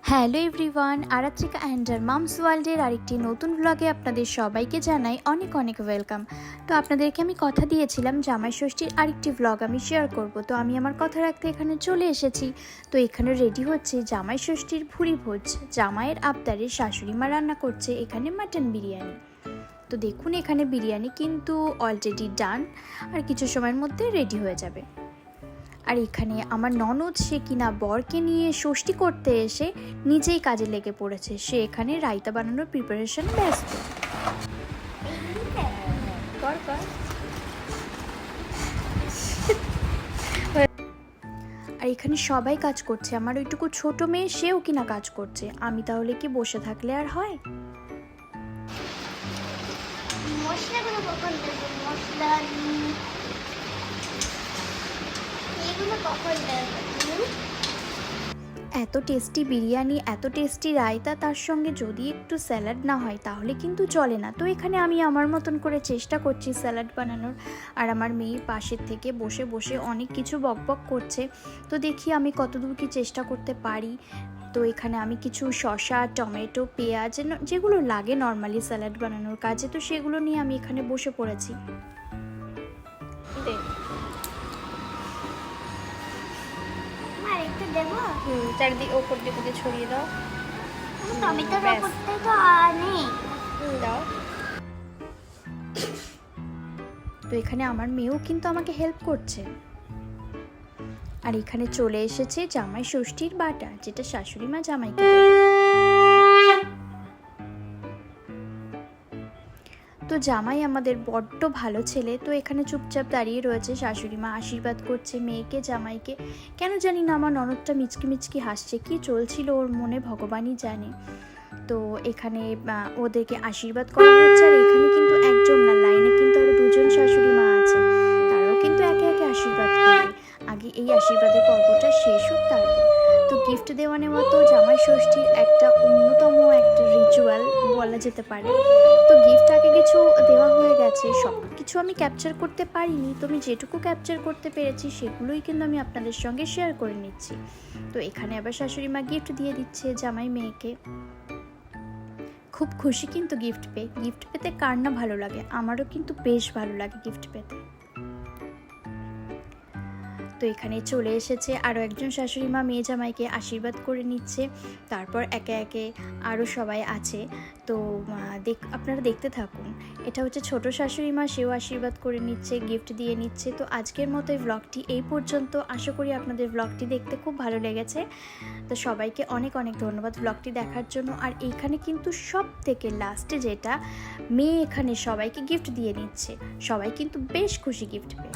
Hello everyone, Aratrika and আর mom's ওয়ার্ল্ডের আরেকটি নতুন ব্লগে আপনাদের সবাইকে জানাই অনেক অনেক ওয়েলকাম। তো আপনাদেরকে আমি কথা দিয়েছিলাম জামাই ষষ্ঠীর আরেকটি ব্লগ আমি শেয়ার করব, তো আমি আমার কথা রাখতে এখানে চলে এসেছি। তো এখানে রেডি হচ্ছে জামাই ষষ্ঠীর ভুরি ভোজ। জামাইয়ের আবদারে শাশুড়ি মা রান্না করছে এখানে মাটন বিরিয়ানি। তো দেখুন এখানে বিরিয়ানি কিন্তু অলরেডি ডান, আর কিছু সময়ের মধ্যে রেডি হয়ে যাবে। আর এখানে আমার ননদ সে কিনা বরকে নিয়ে ষষ্ঠী করতে এসে নিজেই কাজে লেগে পড়েছে। সে এখানে রায়তা বানানোর প্রিপারেশন ব্যস্ত। আর এখানে সবাই কাজ করছে, আমার ওইটুকু ছোট মেয়ে সেও কিনা কাজ করছে। আমি তাহলে কি বসে থাকলে আর হয়? এত টেস্টি বিরিয়ানি, এত টেস্টি রায়তা, তার সঙ্গে যদি একটু স্যালাড না হয় তাহলে কিন্তু চলে না। তো এখানে আমি আমার মতন করে চেষ্টা করছি স্যালাড বানানোর, আর আমার মেয়ে পাশের থেকে বসে বসে অনেক কিছু বকবক করছে। তো দেখি আমি কতদূর কি চেষ্টা করতে পারি। তো এখানে আমি কিছু শসা, টমেটো, পেঁয়াজ যেগুলো লাগে নর্মালি স্যালাড বানানোর কাজে, তো সেগুলো নিয়ে আমি এখানে বসে পড়েছি। চারদিকে ওপর দিকে ছড়িয়ে দাও। টমেটোর ওপরটা তো নেই। দাও। তো এখানে আমার মেয়েও কিন্তু আমাকে হেল্প করছে। আর এখানে চলে এসেছে জামাই ষষ্ঠীর বাটা, যেটা শাশুড়ি মা জামাইকে দেয়। তো জামাই আমাদের বড্ড ভালো ছেলে, তো এখানে চুপচাপ দাঁড়িয়ে রয়েছে। শাশুড়ি মা আশীর্বাদ করছে মেয়েকে, জামাইকে। কেন জানি না আমার ননদটা মিচকি মিচকি হাসছে, কি চলছিল ওর মনে ভগবানই জানে। তো এখানে ওদেরকে আশীর্বাদ করা হচ্ছে। আর এখানে কিন্তু একজন না, লাইনে কিন্তু আরো দুজন শাশুড়ি মা আছে, তারাও কিন্তু একে একে আশীর্বাদ করবে। আগে এই আশীর্বাদের পর্বটা শেষ হোক তারপর। তো গিফট দেওয়া নেওয়া তো জামাই ষষ্ঠীর একটা অন্যতম একটা রিচুয়াল বলা যেতে পারে। তো গিফট আগে কিছু দেওয়া হয়ে গেছে, সব কিছু আমি ক্যাপচার করতে পারিনি, তো আমি যেটুকু ক্যাপচার করতে পেরেছি সেগুলোই কিন্তু আমি আপনাদের সঙ্গে শেয়ার করে নিচ্ছি। তো এখানে আবার শাশুড়ি মা গিফট দিয়ে দিচ্ছে জামাই মেয়েকে। খুব খুশি কিন্তু গিফট পেতে কার না ভালো লাগে, আমারও কিন্তু বেশ ভালো লাগে গিফট পেতে। তো এখানে চলে এসেছে আরও একজন শাশুড়ি মা মেয়ে জামাইকে আশীর্বাদ করে নিচ্ছে। তারপর একে একে আরও সবাই আছে, তো আপনারা দেখতে থাকুন। এটা হচ্ছে ছোট শাশুড়ি মা, সেও আশীর্বাদ করে নিচ্ছে, গিফট দিয়ে নিচ্ছে। তো আজকের মতো এই ব্লগটি এই পর্যন্ত। আশা করি আপনাদের ব্লগটি দেখতে খুব ভালো লেগেছে। তো সবাইকে অনেক অনেক ধন্যবাদ ব্লগটি দেখার জন্য। আর এইখানে কিন্তু সব থেকে লাস্টে যেটা, মেয়ে এখানে সবাইকে গিফট দিয়ে নিচ্ছে, সবাই কিন্তু বেশ খুশি গিফট পেয়ে।